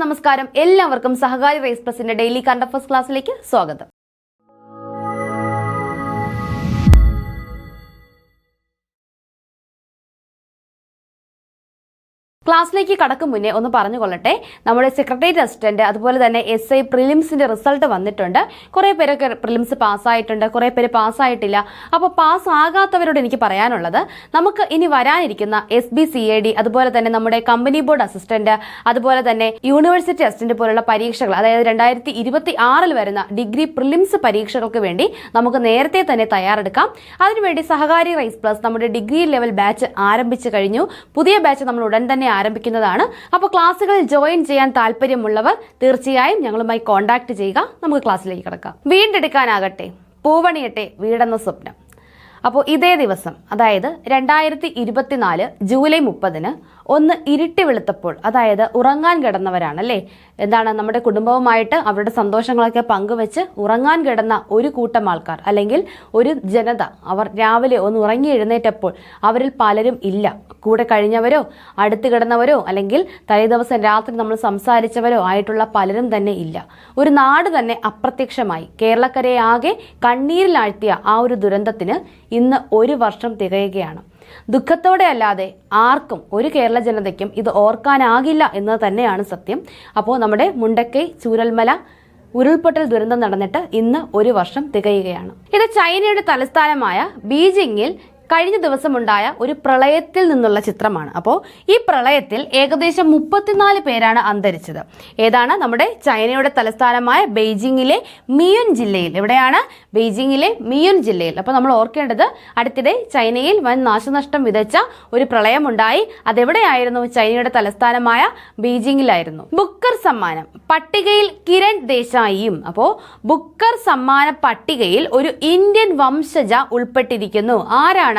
നമസ്കാരം. എല്ലാവർക്കും സഹകാരി raise പ്ലസിന്റെ daily current affairs ക്ലാസ്സിലേക്ക് സ്വാഗതം. ക്ലാസ്സിലേക്ക് കടക്കും മുന്നേ ഒന്ന് പറഞ്ഞുകൊള്ളട്ടെ, നമ്മുടെ സെക്രട്ടേറിയറ്റ് അസിസ്റ്റന്റ് അതുപോലെ തന്നെ SI പ്രിലിംസിന്റെ റിസൾട്ട് വന്നിട്ടുണ്ട്. കുറേ പേരൊക്കെ പ്രിലിംസ് പാസ്സായിട്ടുണ്ട്, കുറേ പേര് പാസ്സായിട്ടില്ല. അപ്പോൾ പാസ്സാകാത്തവരോട് എനിക്ക് പറയാനുള്ളത്, നമുക്ക് ഇനി വരാനിരിക്കുന്ന SBCAD അതുപോലെ തന്നെ നമ്മുടെ കമ്പനി ബോർഡ് അസിസ്റ്റന്റ് അതുപോലെ തന്നെ യൂണിവേഴ്സിറ്റി അസിസ്റ്റന്റ് പോലുള്ള പരീക്ഷകൾ, അതായത് 2026 വരുന്ന ഡിഗ്രി പ്രിലിംസ് പരീക്ഷകൾക്ക് വേണ്ടി നമുക്ക് നേരത്തെ തന്നെ തയ്യാറെടുക്കാം. അതിനുവേണ്ടി സഹകാരി റൈസ് പ്ലസ് നമ്മുടെ ഡിഗ്രി ലെവൽ ബാച്ച് ആരംഭിച്ചു കഴിഞ്ഞു. പുതിയ ബാച്ച് നമ്മൾ ഉടൻ തന്നെ ആരംഭിക്കുന്നതാണ്. അപ്പോൾ ക്ലാസ്സുകളിൽ ജോയിൻ ചെയ്യാൻ താല്പര്യമുള്ളവർ തീർച്ചയായും ഞങ്ങളുമായി കോൺടാക്ട് ചെയ്യുക. നമുക്ക് ക്ലാസ്സിലേക്ക് കിടക്കാം. വീണ്ടെടുക്കാനാകട്ടെ, പൂവണിയട്ടെ വീടെന്ന സ്വപ്നം. അപ്പോൾ ഇതേ ദിവസം, അതായത് 2024 ജൂലൈ 30 ഒന്ന് ഇരുട്ടി വെളുത്തപ്പോൾ, അതായത് ഉറങ്ങാൻ കിടന്നവരാണല്ലേ, എന്താണ് നമ്മുടെ കുടുംബവുമായിട്ട് അവരുടെ സന്തോഷങ്ങളൊക്കെ പങ്കുവെച്ച് ഉറങ്ങാൻ കിടന്ന ഒരു കൂട്ടം ആൾക്കാർ അല്ലെങ്കിൽ ഒരു ജനത, അവർ രാവിലെ ഒന്ന് ഉറങ്ങി എഴുന്നേറ്റപ്പോൾ അവരിൽ പലരും ഇല്ല. കൂടെ കഴിഞ്ഞവരോ അടുത്ത് കിടന്നവരോ അല്ലെങ്കിൽ തലേ ദിവസം രാത്രി നമ്മൾ സംസാരിച്ചവരോ ആയിട്ടുള്ള പലരും തന്നെ ഇല്ല. ഒരു നാട് തന്നെ അപ്രത്യക്ഷമായി. കേരളക്കരയെ ആകെ കണ്ണീരിലാഴ്ത്തിയ ആ ഒരു ദുരന്തത്തിന് ഇന്ന് 1 വർഷം തികയുകയാണ്. ദുഃഖത്തോടെ അല്ലാതെ ആർക്കും, ഒരു കേരള ജനതയ്ക്കും ഇത് ഓർക്കാനാകില്ല എന്നത് തന്നെയാണ് സത്യം. അപ്പോൾ നമ്മുടെ മുണ്ടക്കൈ ചൂരൽമല ഉരുൾപൊട്ടൽ ദുരന്തം നടന്നിട്ട് ഇന്ന് 1 വർഷം തികയുകയാണ്. ഇത് ചൈനയുടെ തലസ്ഥാനമായ ബീജിംഗിൽ കഴിഞ്ഞ ദിവസമുണ്ടായ ഒരു പ്രളയത്തിൽ നിന്നുള്ള ചിത്രമാണ്. അപ്പോൾ ഈ പ്രളയത്തിൽ ഏകദേശം 34 പേരാണ് അന്തരിച്ചത്. ഏതാണ്? നമ്മുടെ ചൈനയുടെ തലസ്ഥാനമായ ബെയ്ജിങ്ങിലെ മിയുൻ ജില്ലയിൽ. എവിടെയാണ്? ബെയ്ജിങ്ങിലെ മിയുൻ ജില്ലയിൽ. അപ്പോൾ നമ്മൾ ഓർക്കേണ്ടത്, അടുത്തിടെ ചൈനയിൽ വൻ നാശനഷ്ടം വിതച്ച ഒരു പ്രളയമുണ്ടായി. അതെവിടെയായിരുന്നു? ചൈനയുടെ തലസ്ഥാനമായ ബെയ്ജിങ്ങിലായിരുന്നു. ബുക്കർ സമ്മാനം പട്ടികയിൽ കിരൺ ദേശായിയും. അപ്പോൾ ബുക്കർ സമ്മാന പട്ടികയിൽ ഒരു ഇന്ത്യൻ വംശജ ഉൾപ്പെട്ടിരിക്കുന്നു. ആരാണ്?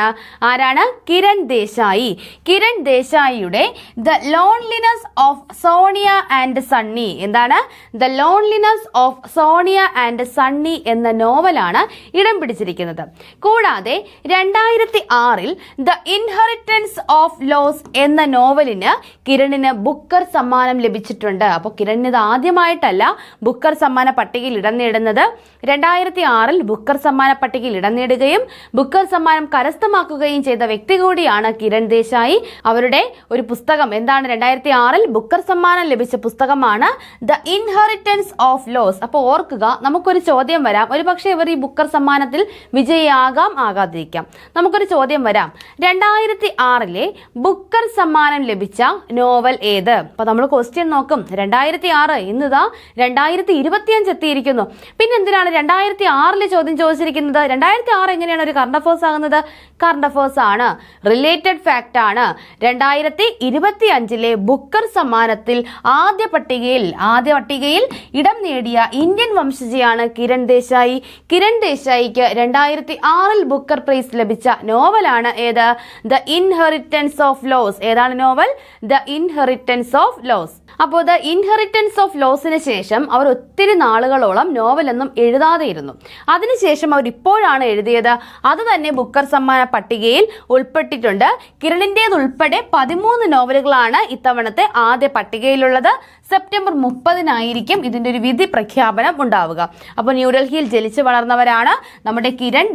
കിരൺ ദേശായി. കിരൺ ദേശായിയുടെ the loneliness of Sonia and Sunny. എന്താണ്? The loneliness of Sonia and Sunny എന്ന നോവലാണ് ഇടം പിടിച്ചിരിക്കുന്നത്. കൂടാതെ 2006 ദ ഇൻഹെറിറ്റൻസ് ഓഫ് ലോസ് എന്ന നോവലിന് കിരണിന് ബുക്കർ സമ്മാനം ലഭിച്ചിട്ടുണ്ട്. അപ്പോൾ കിരണിന് ഇത് ആദ്യമായിട്ടല്ല ബുക്കർ സമ്മാന പട്ടികയിൽ ഇടം നേടുന്നത്. 2006 ബുക്കർ സമ്മാന പട്ടികയിൽ ഇടം നേടുകയും ബുക്കർ സമ്മാനം കരസ്ഥമാക്കുകയും ചെയ്ത വ്യക്തി കൂടിയാണ് കിരൺ ദേശായി. അവരുടെ ഒരു പുസ്തകം എന്താണ്? 2006 ബുക്കർ സമ്മാനം ലഭിച്ച പുസ്തകമാണ് ദ ഇൻഹെറിറ്റൻസ് ഓഫ് ലോസ്. അപ്പോൾ ഓർക്കുക, നമുക്കൊരു ചോദ്യം വരാം. ഒരു പക്ഷേ ഇവർ ഈ ബുക്കർ സമ്മാനത്തിൽ വിജയിയാകാം, ആകാതിരിക്കാം. നമുക്കൊരു ചോദ്യം വരാം, 2006 ബുക്കർ സമ്മാനം ലഭിച്ച നോവൽ ഏത്? അപ്പൊ നമ്മൾ ക്വസ്റ്റ്യൻ നോക്കും. 2006, ഇന്നിതാ 2025 എത്തിയിരിക്കുന്നു. പിന്നെ എന്തിനാണ് 2006 ചോദ്യം ചോദിച്ചിരിക്കുന്നത്? 2006 എങ്ങനെയാണ് ഒരു കറണ്ട് അഫയേഴ്സ് ആകുന്നത്? കറണ്ട് അഫയേഴ്സ് ആണ്, റിലേറ്റഡ് ഫാക്ട് ആണ്. 2025 ബുക്കർ സമ്മാനത്തിൽ ആദ്യ പട്ടികയിൽ ഇടം നേടിയ ഇന്ത്യൻ വംശജയാണ് കിരൺ ദേശായി. കിരൺ ദേശായിക്ക് 2006 ബുക്കർ പ്രൈസ് ലഭിച്ച നോവലാണ് ഏത്? The inheritance of loss. ഏതാണ് നോവൽ? The inheritance of loss. അപ്പോൾ ദ ഇൻഹെറിറ്റൻസ് ഓഫ് ലോസിന് ശേഷം അവർ ഒത്തിരി നാളുകളോളം നോവലൊന്നും എഴുതാതെ ഇരുന്നു. അതിനുശേഷം അവർ ഇപ്പോഴാണ് എഴുതിയത്. അത് തന്നെ ബുക്കർ സമ്മാന പട്ടികയിൽ ഉൾപ്പെട്ടിട്ടുണ്ട്. കിരണിൻ്റേതുൾപ്പെടെ 13 നോവലുകളാണ് ഇത്തവണത്തെ ആദ്യ പട്ടികയിലുള്ളത്. സെപ്റ്റംബർ 30 ഇതിന്റെ ഒരു വിധി പ്രഖ്യാപനം ഉണ്ടാവുക. അപ്പോൾ ന്യൂഡൽഹിയിൽ ജനിച്ചു വളർന്നവരാണ് നമ്മുടെ കിരൺ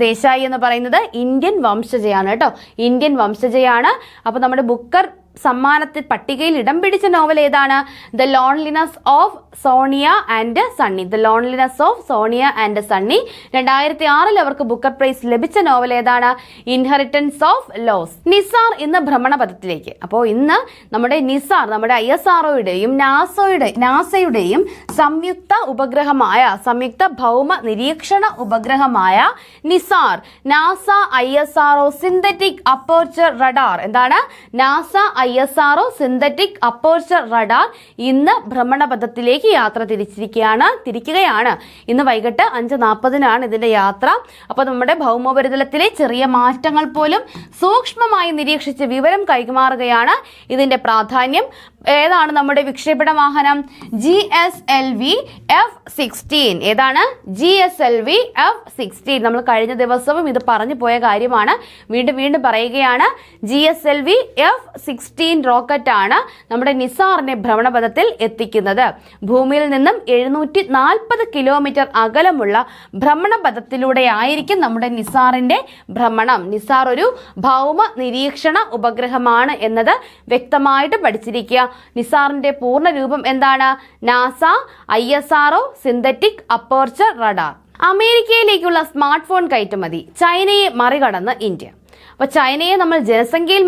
ദേശായി എന്ന് പറയുന്നത്. ഇന്ത്യൻ വംശജയാണ് കേട്ടോ, ഇന്ത്യൻ വംശജയാണ്. അപ്പോൾ നമ്മുടെ ബുക്കർ സമ്മാനത്തിൽ പട്ടികയിൽ ഇടം പിടിച്ച നോവൽ ഏതാണ്? The loneliness of Sonia and Sunny. The loneliness of Sonia and Sunny. 2006 അവർക്ക് ബുക്കർ പ്രൈസ് ലഭിച്ച നോവൽ ഏതാണ്? Inheritance of loss. നിസാർ ഇന്ന് ഭ്രമണപഥത്തിലേക്ക്. അപ്പോൾ ഇന്ന് നമ്മുടെ നിസാർ, നമ്മുടെ ISROയുടെയും നാസയുടെയും സംയുക്ത ഉപഗ്രഹമായ, സംയുക്ത ഭൗമ നിരീക്ഷണ ഉപഗ്രഹമായ NISAR, NASA ISRO synthetic aperture radar. എന്താണ്? NASA ISRO synthetic aperture radar ഇന്ന് ഭ്രമണപഥത്തിലേക്ക് യാത്ര തിരിക്കുകയാണ്. ഇന്ന് വൈകിട്ട് 5:40 ഇതിന്റെ യാത്ര. അപ്പോൾ നമ്മുടെ ഭൗമോപരിതലത്തിലെ ചെറിയ മാറ്റങ്ങൾ പോലും സൂക്ഷ്മമായി നിരീക്ഷിച്ച് വിവരം കൈമാറുകയാണ് ഇതിന്റെ പ്രാധാന്യം. ഏതാണ് നമ്മുടെ വിക്ഷേപണ വാഹനം? GSLV F-16. ഏതാണ്? GSLV F-16. നമ്മൾ കഴിഞ്ഞ ദിവസവും ഇത് പറഞ്ഞു പോയ കാര്യമാണ്, വീണ്ടും പറയുകയാണ്. GSLV F-16 റോക്കറ്റ് ആണ് നമ്മുടെ നിസാറിനെ ഭ്രമണപഥത്തിൽ എത്തിക്കുന്നത്. ഭൂമിയിൽ നിന്നും 740 കിലോമീറ്റർ അകലമുള്ള ഭ്രമണപഥത്തിലൂടെ ആയിരിക്കും നമ്മുടെ നിസാറിന്റെ ഭ്രമണം. നിസാർ ഒരു ഭൗമ നിരീക്ഷണ ഉപഗ്രഹമാണ് എന്നത് വ്യക്തമായിട്ട് പഠിച്ചിരിക്കുക. നിസാറിന്റെ പൂർണ്ണ രൂപം എന്താണ്? NASA ISRO synthetic aperture radar. അമേരിക്കയിലേക്കുള്ള സ്മാർട്ട് ഫോൺ കയറ്റുമതി ചൈനയെ മറികടന്ന് ഇന്ത്യ. അപ്പൊ ചൈനയെ നമ്മൾ ജനസംഖ്യയിൽ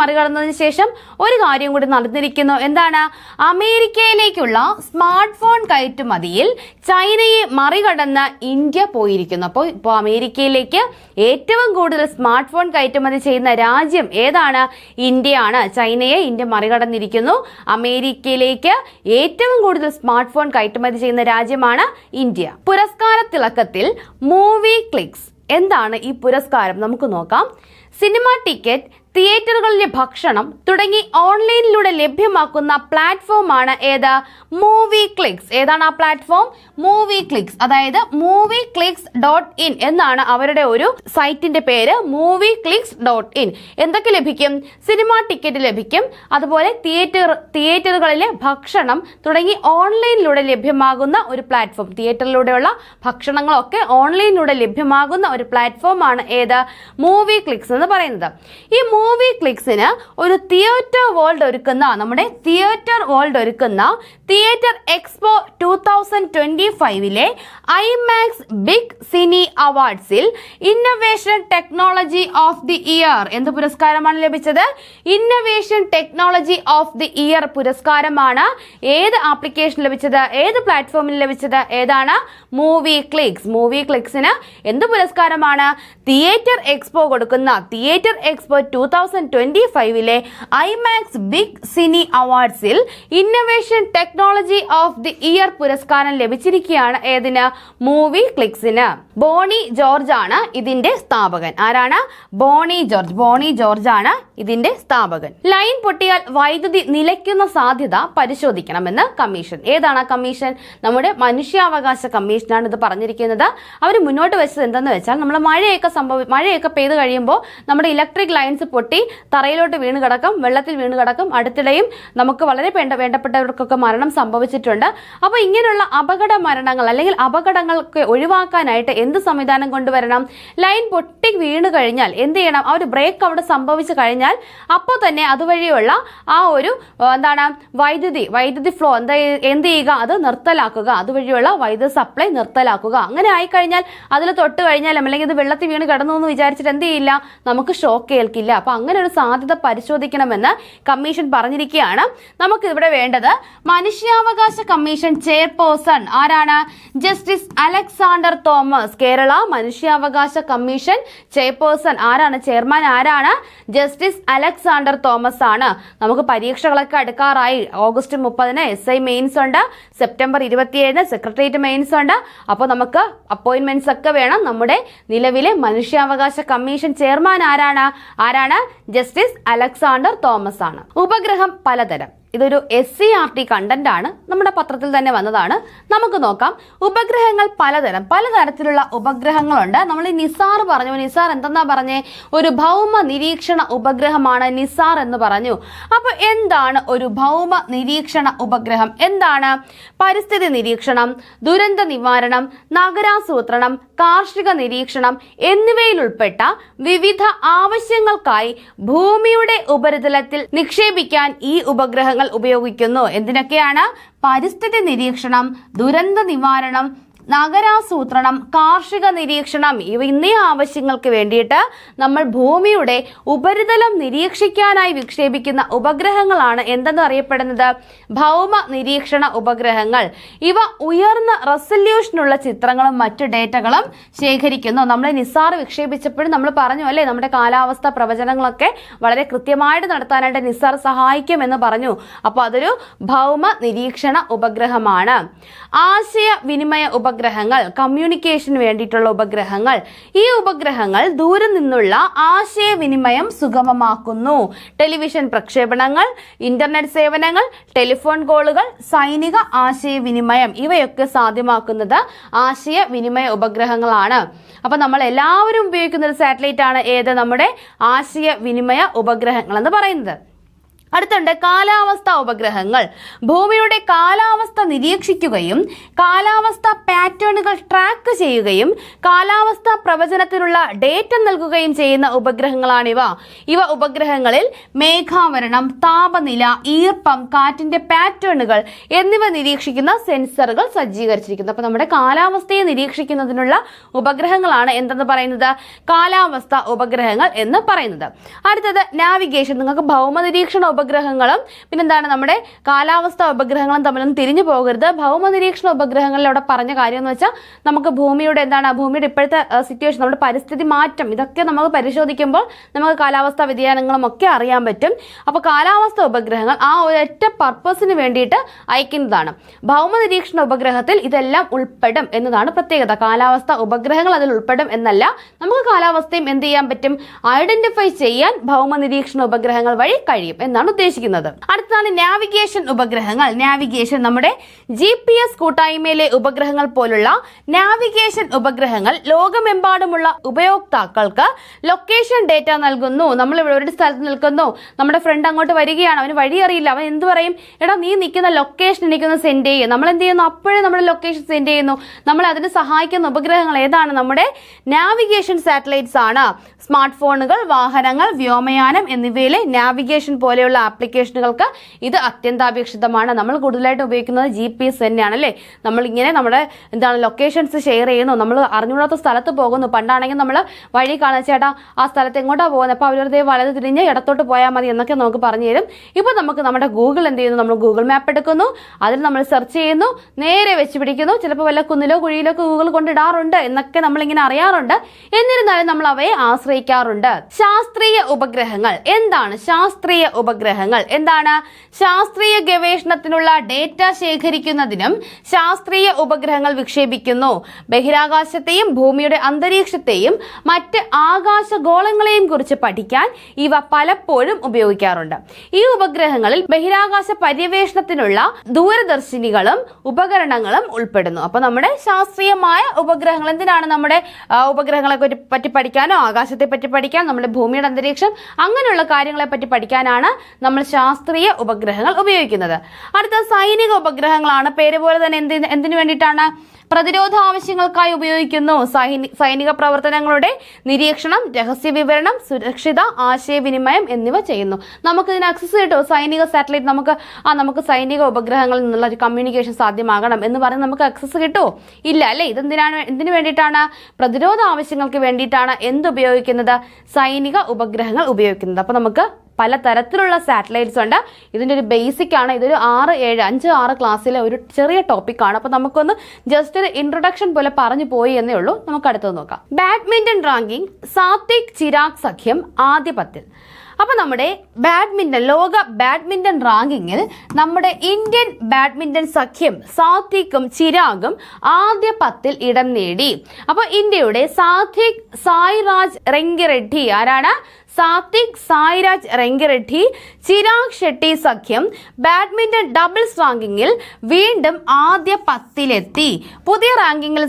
മറികടന്നതിന് ശേഷം ഒരു കാര്യം കൂടി നടന്നിരിക്കുന്നു. എന്താണ്? അമേരിക്കയിലേക്കുള്ള സ്മാർട്ട് ഫോൺ കയറ്റുമതിയിൽ ചൈനയെ മറികടന്ന് ഇന്ത്യ പോയിരിക്കുന്നു. ഇപ്പോൾ അമേരിക്കയിലേക്ക് ഏറ്റവും കൂടുതൽ സ്മാർട്ട് ഫോൺ കയറ്റുമതി ചെയ്യുന്ന രാജ്യം ഏതാണ്? ഇന്ത്യയാണ്. ചൈനയെ ഇന്ത്യ മറികടന്നിരിക്കുന്നു. അമേരിക്കയിലേക്ക് ഏറ്റവും കൂടുതൽ സ്മാർട്ട് ഫോൺ കയറ്റുമതി ചെയ്യുന്ന രാജ്യമാണ് ഇന്ത്യ. പുരസ്കാര തിളക്കത്തിൽ മൂവി ക്ലിക്സ്. എന്താണ് ഈ പുരസ്കാരം? നമുക്ക് നോക്കാം. സിനിമ ടിക്കറ്റ്, തിയേറ്ററുകളിലെ ഭക്ഷണം തുടങ്ങി ഓൺലൈനിലൂടെ ലഭ്യമാക്കുന്ന പ്ലാറ്റ്ഫോമാണ് ഏത്? Movie clicks. ഏതാണ് ആ പ്ലാറ്റ്ഫോം? Movie clicks. അതായത് movieclicks.in എന്നാണ് അവരുടെ ഒരു സൈറ്റിന്റെ പേര്. movieclicks.in. എന്തൊക്കെ ലഭിക്കും? സിനിമ ടിക്കറ്റ് ലഭിക്കും, അതുപോലെ തിയേറ്ററുകളിലെ ഭക്ഷണം തുടങ്ങി ഓൺലൈനിലൂടെ ലഭ്യമാകുന്ന ഒരു പ്ലാറ്റ്ഫോം. തിയേറ്ററിലൂടെയുള്ള ഭക്ഷണങ്ങളൊക്കെ ഓൺലൈനിലൂടെ ലഭ്യമാകുന്ന ഒരു പ്ലാറ്റ്ഫോമാണ് ഏത്? മൂവി ക്ലിക്സ് എന്ന് പറയുന്നത്. ഈ മൂവി ക്ലിക്സിന് ഒരു തിയേറ്റർ വേൾഡ് ഒരുക്കുന്ന theatre expo 2025 IMAX big cine അവാർഡ്സിൽ innovation technology of the year എന്ത് പുരസ്കാരമാണ് ലഭിച്ചത്? Innovation technology of the year പുരസ്കാരമാണ് ഏത് ആപ്ലിക്കേഷൻ ലഭിച്ചത്? ഏത് പ്ലാറ്റ്ഫോമിൽ ലഭിച്ചത്? ഏതാണ്? Movie clicks. മൂവി ക്ലിക്സിന് എന്ത് പുരസ്കാരമാണ്? തിയേറ്റർ എക്സ്പോ കൊടുക്കുന്ന theatre expo 2025 IMAX big cine അവാർഡ്സിൽ innovation technology of the year പുരസ്കാരം ലഭിച്ചിരിക്കുകയാണ്. ഏതിന്? മൂവി ക്ലിക്സിന്. ബോണി ജോർജ് ആണ് ഇതിന്റെ സ്ഥാപകൻ. ആരാണ്? ബോണി ജോർജ് ആണ് ഇതിന്റെ സ്ഥാപകൻ. ലൈൻ പൊട്ടിയാൽ വൈദ്യുതി നിലയ്ക്കുന്ന സാധ്യത പരിശോധിക്കണമെന്ന് കമ്മീഷൻ. ഏതാണ് കമ്മീഷൻ? നമ്മുടെ മനുഷ്യാവകാശ കമ്മീഷനാണ് ഇത് പറഞ്ഞിരിക്കുന്നത്. അവർ മുന്നോട്ട് വെച്ചത് എന്തെന്ന് വെച്ചാൽ, നമ്മൾ മഴയൊക്കെ പെയ്ത് കഴിയുമ്പോൾ നമ്മുടെ ഇലക്ട്രിക് ലൈൻസ് പൊട്ടി തറയിലോട്ട് വീണ് കിടക്കും, വെള്ളത്തിൽ വീണ് കിടക്കും. അടുത്തിടെയും നമുക്ക് വളരെ വേണ്ടപ്പെട്ടവർക്കൊക്കെ മരണം സംഭവിച്ചിട്ടുണ്ട്. അപ്പോൾ ഇങ്ങനെയുള്ള അപകട മരണങ്ങൾ അല്ലെങ്കിൽ അപകടങ്ങളൊക്കെ ഒഴിവാക്കാനായിട്ട് എന്ത് സംവിധാനം കൊണ്ടുവരണം? ലൈൻ പൊട്ടി വീണ് കഴിഞ്ഞാൽ എന്ത് ചെയ്യണം? ആ ഒരു ബ്രേക്ക് അവിടെ സംഭവിച്ചു കഴിഞ്ഞാൽ അപ്പോൾ തന്നെ അതുവഴിയുള്ള ആ ഒരു വൈദ്യുതി ഫ്ലോ എന്ത് ചെയ്യുക? അത് നിർത്തലാക്കുക. അതുവഴിയുള്ള വൈദ്യുതി സപ്ലൈ നിർത്തലാക്കുക. അങ്ങനെ ആയിക്കഴിഞ്ഞാൽ അതിൽ തൊട്ട് കഴിഞ്ഞാൽ അല്ലെങ്കിൽ ഇത് വെള്ളത്തിൽ വീണ് കിടന്നു എന്ന് വിചാരിച്ചിട്ട് എന്ത് ചെയ്യില്ല? നമുക്ക് ഷോക്ക് ഏൽക്കില്ല. അപ്പൊ അങ്ങനെ ഒരു സാധ്യത പരിശോധിക്കണമെന്ന് കമ്മീഷൻ പറഞ്ഞിരിക്കുകയാണ്. നമുക്ക് ഇവിടെ വേണ്ടത് മനുഷ്യാവകാശ കമ്മീഷൻ ചെയർപേഴ്സൺ ആരാണ്? Justice Alexander Thomas. കേരള മനുഷ്യാവകാശ കമ്മീഷൻ ചെയർപേഴ്സൺ ആരാണ്? ചെയർമാൻ ആരാണ്? ജസ്റ്റിസ് അലക്സാണ്ടർ തോമസ് ആണ്. നമുക്ക് പരീക്ഷകളൊക്കെ അടുക്കാറായി. ഓഗസ്റ്റ് 30 SI മെയിൻസ് ഉണ്ട്, സെപ്റ്റംബർ 27 സെക്രട്ടേറിയറ്റ് മെയിൻസ് ഉണ്ട്. അപ്പോൾ നമുക്ക് അപ്പോയിന്റ്മെന്റ്സ് ഒക്കെ വേണം. നമ്മുടെ നിലവിലെ മനുഷ്യാവകാശ കമ്മീഷൻ ചെയർമാൻ ആരാണ്? ജസ്റ്റിസ് അലക്സാണ്ടർ തോമസ് ആണ്. ഉപഗ്രഹം പലതരം. ഇതൊരു SCERT കണ്ടന്റ് ആണ്, നമ്മുടെ പത്രത്തിൽ തന്നെ വന്നതാണ്. നമുക്ക് നോക്കാം. ഉപഗ്രഹങ്ങൾ പലതരത്തിലുള്ള ഉപഗ്രഹങ്ങളുണ്ട്. നമ്മൾ ഈ നിസാർ പറഞ്ഞു. നിസാർ എന്തെന്നാ പറഞ്ഞേ? ഒരു ഭൗമ നിരീക്ഷണ ഉപഗ്രഹമാണ് നിസാർ എന്ന് പറഞ്ഞു. അപ്പൊ എന്താണ് ഒരു ഭൗമ നിരീക്ഷണ ഉപഗ്രഹം? എന്താണ്? പരിസ്ഥിതി നിരീക്ഷണം, ദുരന്ത നിവാരണം, നഗരാസൂത്രണം, കാർഷിക നിരീക്ഷണം എന്നിവയിൽ ഉൾപ്പെട്ട വിവിധ ആവശ്യങ്ങൾക്കായി ഭൂമിയുടെ ഉപരിതലത്തിൽ നിക്ഷേപിക്കാൻ ഈ ഉപഗ്രഹങ്ങൾ ഉപയോഗിക്കുന്നു. എന്തിനൊക്കെയാണ്? പരിസ്ഥിതി നിരീക്ഷണം, ദുരന്ത നിവാരണം, നഗരാസൂത്രണം, കാർഷിക നിരീക്ഷണം എന്നീ ആവശ്യങ്ങൾക്ക് വേണ്ടിയിട്ട് നമ്മൾ ഭൂമിയുടെ ഉപരിതലം നിരീക്ഷിക്കാനായി വിക്ഷേപിക്കുന്ന ഉപഗ്രഹങ്ങളാണ് എന്തെന്ന് അറിയപ്പെടുന്നത്? ഭൗമ നിരീക്ഷണ ഉപഗ്രഹങ്ങൾ. ഇവ ഉയർന്ന റെസല്യൂഷനുള്ള ചിത്രങ്ങളും മറ്റു ഡേറ്റകളും ശേഖരിക്കുന്നു. നമ്മൾ നിസാർ വിക്ഷേപിച്ചപ്പോഴും നമ്മൾ പറഞ്ഞു അല്ലേ, നമ്മുടെ കാലാവസ്ഥ പ്രവചനങ്ങളൊക്കെ വളരെ കൃത്യമായിട്ട് നടത്താനായിട്ട് നിസാർ സഹായിക്കുമെന്ന് പറഞ്ഞു. അപ്പോൾ അതൊരു ഭൗമ നിരീക്ഷണ ഉപഗ്രഹമാണ്. ആശയവിനിമയ ഉപഗ്രഹങ്ങൾ, കമ്മ്യൂണിക്കേഷന് വേണ്ടിയിട്ടുള്ള ഉപഗ്രഹങ്ങൾ. ഈ ഉപഗ്രഹങ്ങൾ ദൂരെ നിന്നുള്ള ആശയവിനിമയം സുഗമമാക്കുന്നു. ടെലിവിഷൻ പ്രക്ഷേപണങ്ങൾ, ഇന്റർനെറ്റ് സേവനങ്ങൾ, ടെലിഫോൺ കോളുകൾ, സൈനിക ആശയവിനിമയം ഇവയൊക്കെ സാധ്യമാക്കുന്നത് ആശയവിനിമയ ഉപഗ്രഹങ്ങളാണ്. അപ്പൊ നമ്മൾ എല്ലാവരും ഉപയോഗിക്കുന്ന ഒരു സാറ്റലൈറ്റ് ആണ് ഏത്? നമ്മുടെ ആശയവിനിമയ ഉപഗ്രഹങ്ങൾ എന്ന് പറയുന്നത്. അടുത്തുണ്ട് കാലാവസ്ഥാ ഉപഗ്രഹങ്ങൾ. ഭൂമിയുടെ കാലാവസ്ഥ നിരീക്ഷിക്കുകയും കാലാവസ്ഥ പാറ്റേണുകൾ ട്രാക്ക് ചെയ്യുകയും കാലാവസ്ഥാ പ്രവചനത്തിനുള്ള ഡേറ്റ നൽകുകയും ചെയ്യുന്ന ഉപഗ്രഹങ്ങളാണിവ. ഇവ ഉപഗ്രഹങ്ങളിൽ മേഘാവരണം, താപനില, ഈർപ്പം, കാറ്റിന്റെ പാറ്റേണുകൾ എന്നിവ നിരീക്ഷിക്കുന്ന സെൻസറുകൾ സജ്ജീകരിച്ചിരിക്കുന്നു. അപ്പൊ നമ്മുടെ കാലാവസ്ഥയെ നിരീക്ഷിക്കുന്നതിനുള്ള ഉപഗ്രഹങ്ങളാണ് എന്തെന്ന് പറയുന്നത്? കാലാവസ്ഥ ഉപഗ്രഹങ്ങൾ എന്ന് പറയുന്നത്. അടുത്തത് നാവിഗേഷൻ. നിങ്ങൾക്ക് ഭൗമ നിരീക്ഷണ ഉപഗ്രഹങ്ങളും പിന്നെന്താണ് നമ്മുടെ കാലാവസ്ഥാ ഉപഗ്രഹങ്ങളും തമ്മിലൊന്നും തിരിഞ്ഞു പോകരുത്. ഭൗമ നിരീക്ഷണ ഉപഗ്രഹങ്ങളിൽ അവിടെ പറഞ്ഞ കാര്യം എന്ന് വെച്ചാൽ നമുക്ക് ഭൂമിയുടെ ഭൂമിയുടെ ഇപ്പോഴത്തെ സിറ്റുവേഷൻ, നമ്മുടെ പരിസ്ഥിതി മാറ്റം, ഇതൊക്കെ നമുക്ക് പരിശോധിക്കുമ്പോൾ നമുക്ക് കാലാവസ്ഥാ വ്യതിയാനങ്ങളും ഒക്കെ അറിയാൻ പറ്റും. അപ്പോൾ കാലാവസ്ഥാ ഉപഗ്രഹങ്ങൾ ആ ഒരൊറ്റ പർപ്പസിന് വേണ്ടിയിട്ട് അയക്കുന്നതാണ്. ഭൗമ നിരീക്ഷണ ഉപഗ്രഹത്തിൽ ഇതെല്ലാം ഉൾപ്പെടും എന്നതാണ് പ്രത്യേകത. കാലാവസ്ഥാ ഉപഗ്രഹങ്ങൾ അതിൽ ഉൾപ്പെടും എന്നല്ല, നമുക്ക് കാലാവസ്ഥയും എന്ത് ചെയ്യാൻ പറ്റും? ഐഡന്റിഫൈ ചെയ്യാൻ ഭൗമ നിരീക്ഷണ ഉപഗ്രഹങ്ങൾ വഴി കഴിയും എന്നാണ് ഉദ്ദേശിക്കുന്നത്. അടുത്തതാണ് നാവിഗേഷൻ ഉപഗ്രഹങ്ങൾ. നാവിഗേഷൻ നമ്മുടെ GPS കൂട്ടായ്മയിലെ ഉപഗ്രഹങ്ങൾ പോലുള്ള നാവിഗേഷൻ ഉപഗ്രഹങ്ങൾ ലോകമെമ്പാടുമുള്ള ഉപയോക്താക്കൾക്ക് ലൊക്കേഷൻ ഡേറ്റ നൽകുന്നു. നമ്മൾ ഇവിടെ ഒരു സ്ഥലത്ത് നിൽക്കുന്നു, നമ്മുടെ ഫ്രണ്ട് അങ്ങോട്ട് വരികയാണ്, അവന് വഴി അറിയില്ല, അവൻ എന്ത് പറയും? എടാ നീ നിൽക്കുന്ന ലൊക്കേഷൻ എനിക്കൊന്ന് സെൻഡ് ചെയ്യും. നമ്മൾ എന്ത് ചെയ്യുന്നു? അപ്പോഴേ നമ്മുടെ ലൊക്കേഷൻ സെൻഡ് ചെയ്യുന്നു. നമ്മൾ അതിന് സഹായിക്കുന്ന ഉപഗ്രഹങ്ങൾ ഏതാണ്? നമ്മുടെ നാവിഗേഷൻ സാറ്റലൈറ്റ്സ് ആണ്. സ്മാർട്ട് ഫോണുകൾ, വാഹനങ്ങൾ, വ്യോമയാനം എന്നിവയിലെ നാവിഗേഷൻ പോലെയുള്ള ആപ്ലിക്കേഷനുകൾക്ക് ഇത് അത്യന്താപേക്ഷിതമാണ്. നമ്മൾ കൂടുതലായിട്ട് ഉപയോഗിക്കുന്നത് GPS തന്നെയാണ് അല്ലേ. നമ്മളിങ്ങനെ നമ്മുടെ ലൊക്കേഷൻസ് ഷെയർ ചെയ്യുന്നു, നമ്മൾ അറിഞ്ഞുകൂടാത്ത സ്ഥലത്ത് പോകുന്നു. പണ്ടാണെങ്കിൽ നമ്മൾ വഴി കാണാൻ, ചേട്ടാ ആ സ്ഥലത്ത് എങ്ങോട്ടാണ് പോകുന്നത്, അപ്പോൾ അവരുടെ വലത് തിരിഞ്ഞ് ഇടത്തോട്ട് പോയാൽ മതി എന്നൊക്കെ നമുക്ക് പറഞ്ഞു തരും. ഇപ്പോൾ നമുക്ക് നമ്മുടെ ഗൂഗിൾ എന്ത് ചെയ്യുന്നു? നമ്മൾ ഗൂഗിൾ മാപ്പ് എടുക്കുന്നു, അതിൽ നമ്മൾ സെർച്ച് ചെയ്യുന്നു, നേരെ വെച്ച് പിടിക്കുന്നു. ചിലപ്പോൾ വല്ല കുന്നിലോ കുഴിയിലോ ഗൂഗിൾ കൊണ്ടിടാറുണ്ട് എന്നൊക്കെ നമ്മളിങ്ങനെ അറിയാറുണ്ട്. എന്നിരുന്നാലും നമ്മൾ അവയെ ആശ്രയിക്കാറുണ്ട്. ശാസ്ത്രീയ ഉപഗ്രഹങ്ങൾ എന്താണ്? ശാസ്ത്രീയ ഉപഗ്രഹങ്ങൾ എന്താണ്? ശാസ്ത്രീയ ഗവേഷണത്തിനുള്ള ഡേറ്റ ശേഖരിക്കുന്നതിനും ശാസ്ത്രീയ ഉപഗ്രഹങ്ങൾ വിക്ഷേപിക്കുന്നു. ബഹിരാകാശത്തെയും ഭൂമിയുടെ അന്തരീക്ഷത്തെയും മറ്റ് ആകാശഗോളങ്ങളെയും കുറിച്ച് പഠിക്കാൻ ഇവ പലപ്പോഴും ഉപയോഗിക്കാറുണ്ട്. ഈ ഉപഗ്രഹങ്ങളിൽ ബഹിരാകാശ പര്യവേഷണത്തിനുള്ള ദൂരദർശിനികളും ഉപകരണങ്ങളും ഉൾപ്പെടുന്നു. അപ്പൊ നമ്മുടെ ശാസ്ത്രീയമായ ഉപഗ്രഹങ്ങൾ എന്തിനാണ്? നമ്മുടെ ഉപഗ്രഹങ്ങളെ പറ്റി പഠിക്കാനോ ആകാശത്തെ പറ്റി പഠിക്കാൻ, നമ്മുടെ ഭൂമിയുടെ അന്തരീക്ഷം അങ്ങനെയുള്ള കാര്യങ്ങളെ പറ്റി പഠിക്കാനാണ് നമ്മൾ ശാസ്ത്രീയ ഉപഗ്രഹങ്ങൾ ഉപയോഗിക്കുന്നത്. അടുത്ത സൈനിക ഉപഗ്രഹങ്ങളാണ്. പേര് പോലെ തന്നെ എന്തിനു വേണ്ടിയിട്ടാണ്? പ്രതിരോധ ആവശ്യങ്ങൾക്കായി ഉപയോഗിക്കുന്നു. സൈനിക പ്രവർത്തനങ്ങളുടെ നിരീക്ഷണം, രഹസ്യ വിവരണം, സുരക്ഷിത ആശയവിനിമയം എന്നിവ ചെയ്യുന്നു. നമുക്ക് ഇതിന് ആക്സസ് കിട്ടുമോ? സൈനിക സാറ്റലൈറ്റ് നമുക്ക് സൈനിക ഉപഗ്രഹങ്ങളിൽ നിന്നുള്ള ഒരു കമ്മ്യൂണിക്കേഷൻ സാധ്യമാകണം എന്ന് പറഞ്ഞ് നമുക്ക് ആക്സസ് കിട്ടുമോ? ഇല്ല അല്ലേ. എന്തിനു വേണ്ടിയിട്ടാണ്? പ്രതിരോധ ആവശ്യങ്ങൾക്ക് വേണ്ടിയിട്ടാണ് എന്തുപയോഗിക്കുന്നത്? സൈനിക ഉപഗ്രഹങ്ങൾ ഉപയോഗിക്കുന്നത്. അപ്പോൾ നമുക്ക് പല തരത്തിലുള്ള സാറ്റലൈറ്റ്സ് ഉണ്ട്. ഇതിൻ്റെ ഒരു ബേസിക് ആണ്. ഇതൊരു 5-6 ക്ലാസ്സിലെ ഒരു ചെറിയ ടോപ്പിക്കാണ്. അപ്പോൾ നമുക്കൊന്ന് ജസ്റ്റ് ഒരു ഇൻട്രൊഡക്ഷൻ പോലെ പറഞ്ഞു പോയി എന്നേ ഉള്ളൂ. നമുക്ക് അടുത്തത് നോക്കാം. Badminton ranking. സാത്വിക് ചിരാഗ് സഖ്യം ആദ്യ 10. അപ്പൊ നമ്മുടെ ലോക ബാഡ്മിന്റൺ റാങ്കിങ്ങിൽ നമ്മുടെ ഇന്ത്യൻ ബാഡ്മിന്റൺ സഖ്യം സാത്വിക്കും ചിരാഗും ആദ്യ 10 ഇടം നേടി. അപ്പൊ ഇന്ത്യയുടെ സാത്വിക് സായിരാജ് റെങ്കിറെഡ്ഡി ആരാണ്? സാത്വിക് സായിരാജ് റെങ്കിറെഡ്ഡി ചിരാഗ് ഷെട്ടി സഖ്യം ബാഡ്മിന്റൺ ഡബിൾസ് റാങ്കിങ്ങിൽ വീണ്ടും ആദ്യ 10-ലെത്തി. പുതിയ റാങ്കിങ്ങിൽ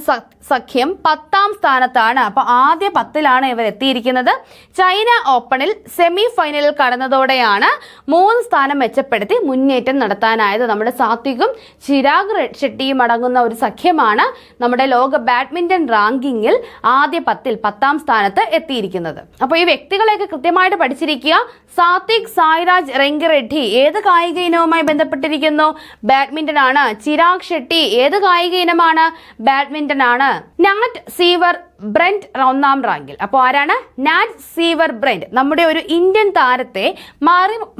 സഖ്യം 10ാം സ്ഥാനത്താണ്. അപ്പൊ ആദ്യ 10-ലാണ് ഇവർ എത്തിയിരിക്കുന്നത്. ചൈന ഓപ്പണിൽ സെമി ഫൈനലിൽ കടന്നതോടെയാണ് 3 സ്ഥാനം മെച്ചപ്പെടുത്തി മുന്നേറ്റം നടത്താനായത്. നമ്മുടെ സാത്വികും ചിരാഗ് ഷെട്ടിയും അടങ്ങുന്ന ഒരു സഖ്യമാണ് നമ്മുടെ ലോക ബാഡ്മിന്റൺ റാങ്കിങ്ങിൽ ആദ്യ 10ാം സ്ഥാനത്ത് എത്തിയിരിക്കുന്നത്. അപ്പോൾ ഈ വ്യക്തികളെയൊക്കെ കൃത്യമായിട്ട് പഠിച്ചിരിക്കുക. സാത്വിക് സായിരാജ് റെങ്കിറെഡ്ഡി ഏത് കായിക ഇനവുമായി ബന്ധപ്പെട്ടിരിക്കുന്നു? ബാഡ്മിന്റൺ ആണ്. ചിരാഗ് ഷെട്ടി ഏത് കായിക ഇനമാണ്? ബാഡ്മിന്റൺ ആണ്. നാറ്റ് സീവർ ബ്രെന്റ് ഒന്നാം റാങ്കിൽ. അപ്പോൾ ആരാണ്? നാറ്റ് സീവർ ബ്രെന്റ്. നമ്മുടെ ഒരു ഇന്ത്യൻ താരത്തെ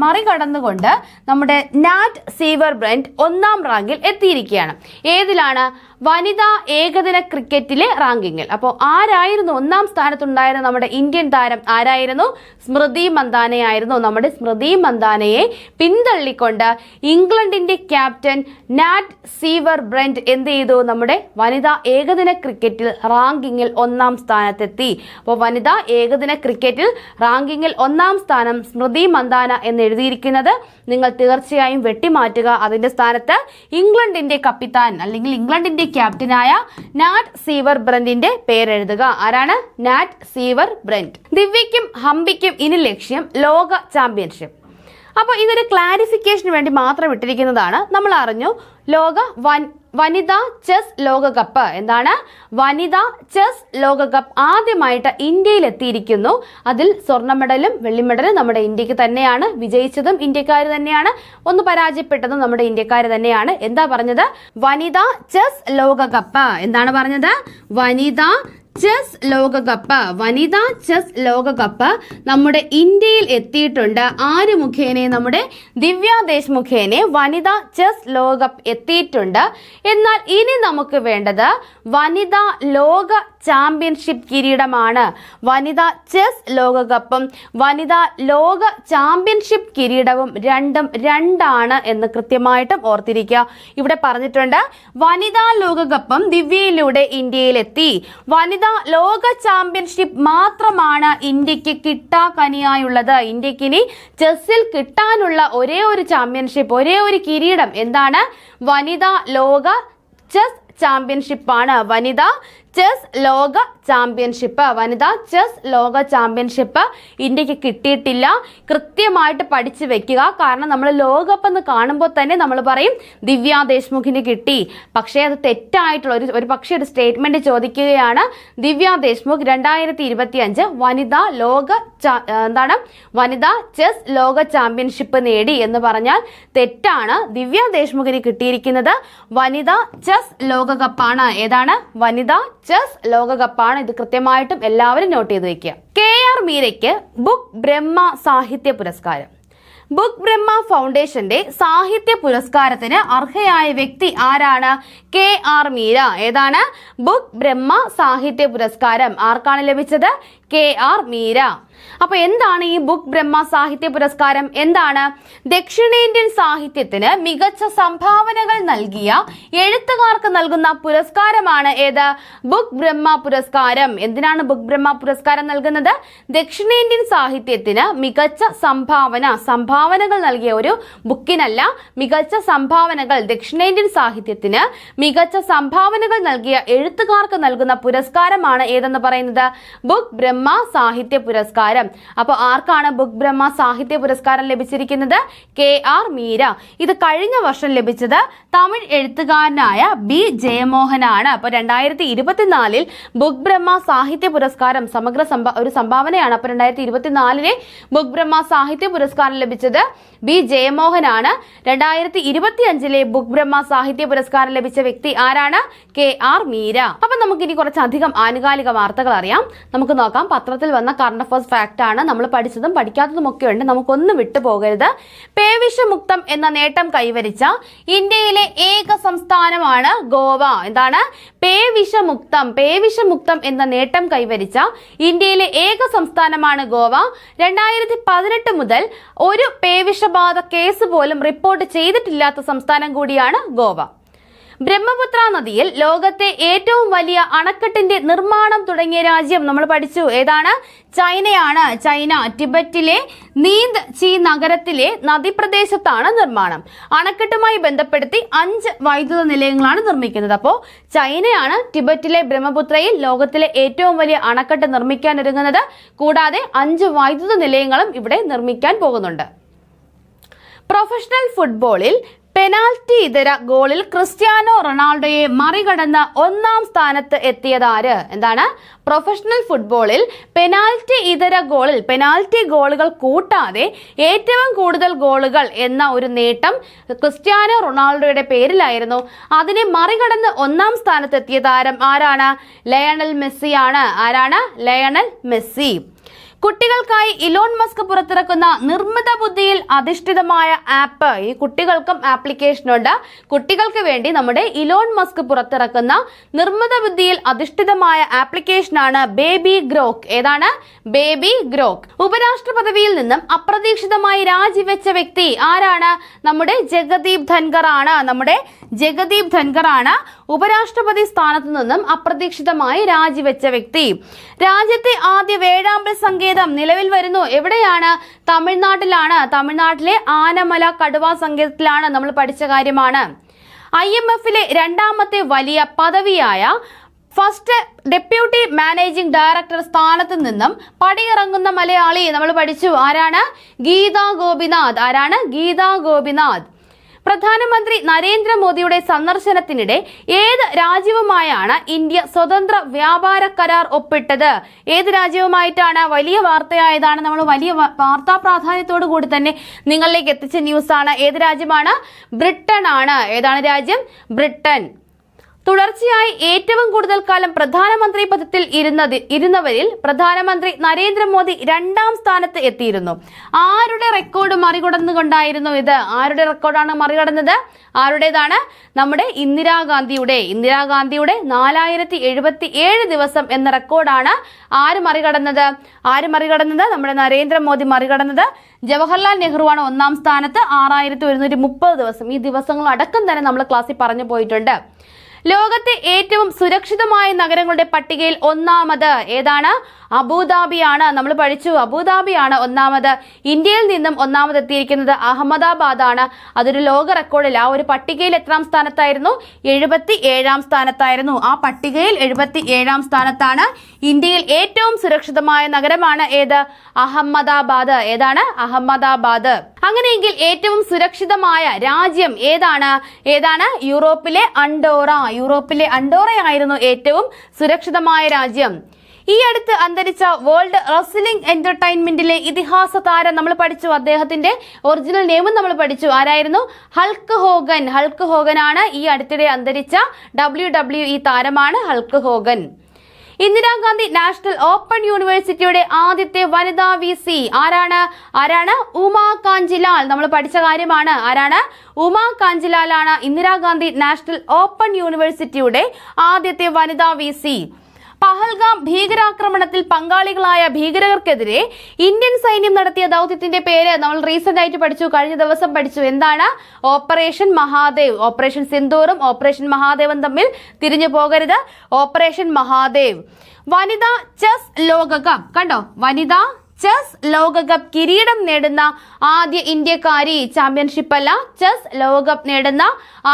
മറികടന്നുകൊണ്ട് നമ്മുടെ നാറ്റ് സീവർ ബ്രെന്റ് ഒന്നാം റാങ്കിൽ എത്തിയിരിക്കുകയാണ്. ഏതിലാണ്? വനിതാ ഏകദിന ക്രിക്കറ്റിലെ റാങ്കിങ്ങിൽ. അപ്പോൾ ആരായിരുന്നു ഒന്നാം സ്ഥാനത്തുണ്ടായിരുന്ന നമ്മുടെ ഇന്ത്യൻ താരം? ആരായിരുന്നു? സ്മൃതി മന്ദാനയായിരുന്നു. നമ്മുടെ സ്മൃതി മന്ദാനയെ പിന്തള്ളിക്കൊണ്ട് ഇംഗ്ലണ്ടിന്റെ ക്യാപ്റ്റൻ നാറ്റ് സീവർ ബ്രെന്റ് എന്ത് ചെയ്തു? നമ്മുടെ വനിതാ ഏകദിന ക്രിക്കറ്റിൽ റാങ്കിങ്ങിൽ ഒന്നാം സ്ഥാനത്തെത്തി. അപ്പോൾ വനിതാ ഏകദിന ക്രിക്കറ്റിൽ റാങ്കിങ്ങിൽ ഒന്നാം സ്ഥാനം സ്മൃതി മന്ദാന എന്ന് എഴുതിയിരിക്കുന്നത് നിങ്ങൾ തീർച്ചയായും വെട്ടിമാറ്റുക. അതിന്റെ സ്ഥാനത്ത് ഇംഗ്ലണ്ടിന്റെ കപ്പിത്താൻ അല്ലെങ്കിൽ ഇംഗ്ലണ്ടിന്റെ ക്യാപ്റ്റനായ നാറ്റ് സീവർ ബ്രെന്റിന്റെ പേരെഴുതുക. ആരാണ്? നാറ്റ് സീവർ ബ്രെന്റ്. ദിവ്യയ്ക്കും ഹംപിക്കും ഇനി ലക്ഷ്യം ലോക ചാമ്പ്യൻഷിപ്പ്. അപ്പോൾ ഇതൊരു ക്ലാരിഫിക്കേഷന് വേണ്ടി മാത്രം ഇട്ടിരിക്കുന്നതാണ്. നമ്മൾ അറിഞ്ഞു വനിതാ ചെസ് ലോകകപ്പ്. എന്താണ്? വനിതാ ചെസ് ലോകകപ്പ് ആദ്യമായിട്ട് ഇന്ത്യയിൽ എത്തിയിരിക്കുന്നു. അതിൽ സ്വർണ്ണ മെഡലും വെള്ളി മെഡലും നമ്മുടെ ഇന്ത്യക്ക് തന്നെയാണ്. വിജയിച്ചതും ഇന്ത്യക്കാർ തന്നെയാണ്, ഒന്ന് പരാജയപ്പെട്ടതും നമ്മുടെ ഇന്ത്യക്കാർ തന്നെയാണ്. എന്താ പറഞ്ഞത്? വനിതാ ചെസ് ലോകകപ്പ്. എന്താണ് പറഞ്ഞത്? വനിതാ ചെസ് ലോകകപ്പ്. വനിതാ ചെസ് ലോകകപ്പ് നമ്മുടെ ഇന്ത്യയിൽ എത്തിയിട്ടുണ്ട്. ആര് മുഖേനെ? നമ്മുടെ ദിവ്യ ദേശ്മുഖേനെ വനിതാ ചെസ് ലോകകപ്പ് എത്തിയിട്ടുണ്ട്. എന്നാൽ ഇനി നമുക്ക് വേണ്ടത് വനിതാ ലോക ചാമ്പ്യൻഷിപ്പ് കിരീടമാണ്. വനിതാ ചെസ് ലോകകപ്പും വനിതാ ലോക ചാമ്പ്യൻഷിപ്പ് കിരീടവും രണ്ടും രണ്ടാണ് എന്ന് കൃത്യമായിട്ടും ഓർത്തിരിക്കുക. ഇവിടെ പറഞ്ഞിട്ടുണ്ട് വനിതാ ലോകകപ്പും ദിവ്യയിലൂടെ ഇന്ത്യയിലെത്തി. വനിതാ ലോക ചാമ്പ്യൻഷിപ്പ് മാത്രമാണ് ഇന്ത്യക്ക് കിട്ടാക്കനിയായുള്ളത്. ഇന്ത്യക്ക് ഇനി ചെസ്സിൽ കിട്ടാനുള്ള ഒരേ ഒരു ചാമ്പ്യൻഷിപ്പ്, ഒരേ ഒരു കിരീടം എന്താണ്? വനിതാ ലോക ചെസ് ചാമ്പ്യൻഷിപ്പാണ്. വനിതാ ചെസ് ലോക ചാമ്പ്യൻഷിപ്പ്. വനിതാ ചെസ് ലോക ചാമ്പ്യൻഷിപ്പ് ഇന്ത്യക്ക് കിട്ടിയിട്ടില്ല. കൃത്യമായിട്ട് പഠിച്ചു വെക്കുക. കാരണം നമ്മൾ ലോകകപ്പ് എന്ന് കാണുമ്പോൾ തന്നെ നമ്മൾ പറയും ദിവ്യ ദേശ്മുഖിന് കിട്ടി. പക്ഷേ അത് തെറ്റായിട്ടുള്ള ഒരു പക്ഷേ ഒരു സ്റ്റേറ്റ്മെന്റ് ചോദിക്കുകയാണ്. ദിവ്യ ദേശ്മുഖ് 2025 വനിതാ ലോക വനിതാ ചെസ് ലോക ചാമ്പ്യൻഷിപ്പ് നേടി എന്ന് പറഞ്ഞാൽ തെറ്റാണ്. ദിവ്യ ദേശ്മുഖിന് കിട്ടിയിരിക്കുന്നത് വനിതാ ചെസ് ലോകകപ്പാണ്. ഏതാണ്? വനിതാ ചെസ് ലോകകപ്പാണ്. ഇത് കൃത്യമായിട്ടും എല്ലാവരും നോട്ട് ചെയ്ത് വെക്കുക. KR മീരയ്ക്ക് ബുക്ക് ബ്രഹ്മ സാഹിത്യ പുരസ്കാരം. ബുക്ക് ബ്രഹ്മ ഫൗണ്ടേഷന്റെ സാഹിത്യ പുരസ്കാരത്തിന് അർഹയായ വ്യക്തി ആരാണ്? KR മീര. ഏതാണ്? ബുക്ക് ബ്രഹ്മ സാഹിത്യ പുരസ്കാരം ആർക്കാണ് ലഭിച്ചത്? KR മീര. അപ്പൊ എന്താണ് ഈ ബുക്ക് ബ്രഹ്മ സാഹിത്യ പുരസ്കാരം? എന്താണ്? ദക്ഷിണേന്ത്യൻ സാഹിത്യത്തിന് മികച്ച സംഭാവനകൾ നൽകിയ എഴുത്തുകാർക്ക് നൽകുന്ന പുരസ്കാരമാണ് ഏത്? ബുക്ക് ബ്രഹ്മ പുരസ്കാരം. എന്തിനാണ് ബുക്ക് ബ്രഹ്മ പുരസ്കാരം നൽകുന്നത്? ദക്ഷിണേന്ത്യൻ സാഹിത്യത്തിന് മികച്ച സംഭാവനകൾ നൽകിയ ഒരു ബുക്കിനല്ല, മികച്ച സംഭാവനകൾ, ദക്ഷിണേന്ത്യൻ സാഹിത്യത്തിന് മികച്ച സംഭാവനകൾ നൽകിയ എഴുത്തുകാർക്ക് നൽകുന്ന പുരസ്കാരമാണ് ഏതെന്ന് പറയുന്നത്? ബുക്ക് ബ്രഹ്മ സാഹിത്യ പുരസ്കാരം. അപ്പോൾ ആർക്കാണ് ബുക്ക് ബ്രഹ്മ സാഹിത്യ പുരസ്കാരം ലഭിച്ചിരിക്കുന്നത്? KR മീര. ഇത് കഴിഞ്ഞ വർഷം ലഭിച്ചത് തമിഴ് എഴുത്തുകാരനായ B ജയമോഹനാണ്. അപ്പോൾ 2024 ബുക്ക് ബ്രഹ്മ സാഹിത്യ പുരസ്കാരം സമഗ്ര ഒരു സംഭാവനയാണ്. അപ്പോൾ 2024 ബുക്ക് ബ്രഹ്മ സാഹിത്യ പുരസ്കാരം ലഭിച്ചത് B ജയമോഹനാണ്. 2025 ബുക്ക് ബ്രഹ്മ സാഹിത്യ പുരസ്കാരം ലഭിച്ച വ്യക്തി ആരാണ്? KR മീര. അപ്പൊ നമുക്കിനി കുറച്ചധികം ആനുകാലിക വാർത്തകൾ അറിയാം. നമുക്ക് നോക്കാം. പത്രത്തിൽ വന്ന കറണ്ട് അഫയേഴ്സ് ഫാക്ട് ആണ്. നമ്മൾ പഠിച്ചതും പഠിക്കാത്തതും ഒക്കെ ഉണ്ട്, നമുക്കൊന്നും വിട്ടുപോകരുത്. പേവിഷമുക്തം എന്ന നേട്ടം കൈവരിച്ച ഇന്ത്യയിലെ ഏക സംസ്ഥാനമാണ് ഗോവ. എന്താണ്? പേവിഷമുക്തം എന്ന നേട്ടം കൈവരിച്ച ഇന്ത്യയിലെ ഏക സംസ്ഥാനമാണ് ഗോവ. 2018 മുതൽ ഒരു പേവിഷബാധ കേസ് പോലും റിപ്പോർട്ട് ചെയ്തിട്ടില്ലാത്ത സംസ്ഥാനം കൂടിയാണ് ഗോവ. ബ്രഹ്മപുത്ര നദിയിൽ ലോകത്തെ ഏറ്റവും വലിയ അണക്കെട്ടിന്റെ നിർമ്മാണം തുടങ്ങിയ രാജ്യം നമ്മൾ പഠിച്ചു. ഏതാണ്? ചൈനയാണ്. ചൈന ടിബറ്റിലെ നീന്ത് ചി നഗരത്തിലെ നദീപ്രദേശത്താണ് നിർമ്മാണം. അണക്കെട്ടുമായി ബന്ധപ്പെടുത്തി 5 വൈദ്യുത നിലയങ്ങളാണ് നിർമ്മിക്കുന്നത്. അപ്പോൾ ചൈനയാണ് ടിബറ്റിലെ ബ്രഹ്മപുത്രയിൽ ലോകത്തിലെ ഏറ്റവും വലിയ അണക്കെട്ട് നിർമ്മിക്കാൻ ഒരുങ്ങുന്നത്. കൂടാതെ 5 വൈദ്യുത നിലയങ്ങളും ഇവിടെ നിർമ്മിക്കാൻ പോകുന്നുണ്ട്. പ്രൊഫഷണൽ ഫുട്ബോളിൽ പെനാൽറ്റി ഇതര ഗോളിൽ ക്രിസ്ത്യാനോ റൊണാൾഡോയെ മറികടന്ന് ഒന്നാം സ്ഥാനത്ത് എത്തിയത് ആര്? എന്താണ്? പ്രൊഫഷണൽ ഫുട്ബോളിൽ പെനാൽറ്റി ഇതര ഗോളിൽ പെനാൽറ്റി ഗോളുകൾ കൂട്ടാതെ ഏറ്റവും കൂടുതൽ ഗോളുകൾ എന്ന ഒരു നേട്ടം ക്രിസ്ത്യാനോ റൊണാൾഡോയുടെ പേരിലായിരുന്നു. അതിനെ മറികടന്ന് ഒന്നാം സ്ഥാനത്ത് എത്തിയ താരം ആരാണ്? ലയണൽ മെസ്സിയാണ്. ആരാണ്? Lionel Messi. കുട്ടികൾക്കായി ഇലോൺ മസ്ക് പുറത്തിറക്കുന്ന നിർമ്മിത ബുദ്ധിയിൽ അധിഷ്ഠിതമായ ആപ്പ്. ഈ കുട്ടികൾക്കും ആപ്ലിക്കേഷൻ ഉണ്ട്. കുട്ടികൾക്ക് വേണ്ടി നമ്മുടെ ഇലോൺ മസ്ക് പുറത്തിറക്കുന്ന നിർമ്മിത ബുദ്ധിയിൽ അധിഷ്ഠിതമായ ആപ്ലിക്കേഷനാണ് ബേബി ഗ്രോക്ക്. ഏതാണ്? Baby Grok. ഉപരാഷ്ട്ര പദവിയിൽ നിന്നും അപ്രതീക്ഷിതമായി രാജിവെച്ച വ്യക്തി ആരാണ്? നമ്മുടെ ജഗദീപ് ധൻഖർ ആണ്. നമ്മുടെ ജഗദീപ് ധൻഖർ ആണ് ഉപരാഷ്ട്രപതി സ്ഥാനത്ത് നിന്നും അപ്രതീക്ഷിതമായി രാജിവെച്ച വ്യക്തി. രാജ്യത്തെ ആദ്യ വേഴാമ്പൽ സങ്കേതം നിലവിൽ വരുന്നു. എവിടെയാണ്? തമിഴ്നാട്ടിലാണ്. തമിഴ്നാട്ടിലെ ആനമല കടുവ സങ്കേതത്തിലാണ്. നമ്മൾ പഠിച്ച കാര്യമാണ്. IMF-ലെ രണ്ടാമത്തെ വലിയ പദവിയായ ഫസ്റ്റ് ഡെപ്യൂട്ടി മാനേജിംഗ് ഡയറക്ടർ സ്ഥാനത്ത് നിന്നും പടിയിറങ്ങുന്ന മലയാളി നമ്മൾ പഠിച്ചു. ആരാണ്? ഗീതാ ഗോപിനാഥ്. ആരാണ്? ഗീതാ ഗോപിനാഥ്. പ്രധാനമന്ത്രി നരേന്ദ്രമോദിയുടെ സന്ദർശനത്തിനിടെ ഏത് രാജ്യവുമായാണ് ഇന്ത്യ സ്വതന്ത്ര വ്യാപാര കരാർ ഒപ്പിട്ടത്? ഏത് രാജ്യവുമായിട്ടാണ്? വലിയ വാർത്തയായതാണ്. നമ്മൾ വലിയ വാർത്താ പ്രാധാന്യത്തോടു കൂടി തന്നെ നിങ്ങളിലേക്ക് എത്തിച്ച ന്യൂസാണ്. ഏത് രാജ്യമാണ്? ബ്രിട്ടൻ ആണ്. ഏതാണ് രാജ്യം? ബ്രിട്ടൻ. തുടർച്ചയായി ഏറ്റവും കൂടുതൽ കാലം പ്രധാനമന്ത്രി പദത്തിൽ ഇരുന്നവരിൽ പ്രധാനമന്ത്രി നരേന്ദ്രമോദി രണ്ടാം സ്ഥാനത്ത് എത്തിയിരുന്നു. ആരുടെ റെക്കോർഡ് മറികടന്നുകൊണ്ടായിരുന്നു ഇത്? ആരുടെ റെക്കോർഡാണ് മറികടന്നത്? ആരുടേതാണ്? നമ്മുടെ ഇന്ദിരാഗാന്ധിയുടെ 4077 ദിവസം എന്ന റെക്കോർഡാണ് ആര് മറികടന്നത്? നമ്മുടെ നരേന്ദ്രമോദി മറികടന്നത്. ജവഹർലാൽ നെഹ്റുവാണ് ഒന്നാം സ്ഥാനത്ത് 6130 ദിവസം. ഈ ദിവസങ്ങൾ അടക്കം തന്നെ നമ്മൾ ക്ലാസ്സിൽ പറഞ്ഞു പോയിട്ടുണ്ട്. ലോകത്തെ ഏറ്റവും സുരക്ഷിതമായ നഗരങ്ങളുടെ പട്ടികയിൽ ഒന്നാമത് ഏതാണ്? അബുദാബിയാണ്. നമ്മൾ പഠിച്ചു. അബുദാബിയാണ് ഒന്നാമത്. ഇന്ത്യയിൽ നിന്നും ഒന്നാമത് എത്തിയിരിക്കുന്നത് അഹമ്മദാബാദ് ആണ്. അതൊരു ലോക റെക്കോർഡിൽ ആ ഒരു പട്ടികയിൽ എത്രാം സ്ഥാനത്തായിരുന്നു? 77-ാം സ്ഥാനത്തായിരുന്നു. ആ പട്ടികയിൽ 77-ാം സ്ഥാനത്താണ്. ഇന്ത്യയിൽ ഏറ്റവും സുരക്ഷിതമായ നഗരമാണ് ഏത്? അഹമ്മദാബാദ്. ഏതാണ്? അഹമ്മദാബാദ്. അങ്ങനെയെങ്കിൽ ഏറ്റവും സുരക്ഷിതമായ രാജ്യം ഏതാണ്? യൂറോപ്പിലെ അണ്ടോറ. യൂറോപ്പിലെ അണ്ടോറയായിരുന്നു ഏറ്റവും സുരക്ഷിതമായ രാജ്യം. ഈ അടുത്ത് അന്തരിച്ച വേൾഡ് റെസ്ലിംഗ് എന്റർടൈൻമെന്റിലെ ഇതിഹാസ താരം നമ്മൾ പഠിച്ചു. അദ്ദേഹത്തിന്റെ ഒറിജിനൽ നെയിമും നമ്മൾ പഠിച്ചു. ആരായിരുന്നു? Hulk Hogan. ഹൾക്ക് ഹോഗൻ ആണ് ഈ അടുത്തിടെ അന്തരിച്ച WWE താരമാണ് Hulk Hogan. Indira Gandhi national open യൂണിവേഴ്സിറ്റിയുടെ ആദ്യത്തെ വനിതാ VC ആരാണ്? ഉമാ കാഞ്ചിലാൽ. നമ്മൾ പഠിച്ച കാര്യമാണ്. ആരാണ്? ഉമാ കാഞ്ചിലാൽ ആണ് ഇന്ദിരാഗാന്ധി നാഷണൽ ഓപ്പൺ യൂണിവേഴ്സിറ്റിയുടെ ആദ്യത്തെ വനിതാ VC. പഹൽഗാം ഭീകരാക്രമണത്തിൽ പങ്കാളികളായ ഭീകരർക്കെതിരെ ഇന്ത്യൻ സൈന്യം നടത്തിയ ദൗത്യത്തിന്റെ പേര് നമ്മൾ റീസെന്റ് ആയിട്ട് പഠിച്ചു. കഴിഞ്ഞ ദിവസം പഠിച്ചു. എന്താണ്? ഓപ്പറേഷൻ മഹാദേവ്. ഓപ്പറേഷൻ സിന്ദൂറും ഓപ്പറേഷൻ മഹാദേവും തമ്മിൽ തിരിഞ്ഞു പോകരുത്. ഓപ്പറേഷൻ മഹാദേവ്. വനിതാ ചെസ് ലോകകപ്പ്. കണ്ടോ? വനിതാ ചെസ് ലോകകപ്പ് കിരീടം നേടുന്ന ആദ്യ ഇന്ത്യക്കാരി. ചാമ്പ്യൻഷിപ്പ് അല്ല, ചെസ് ലോകകപ്പ് നേടുന്ന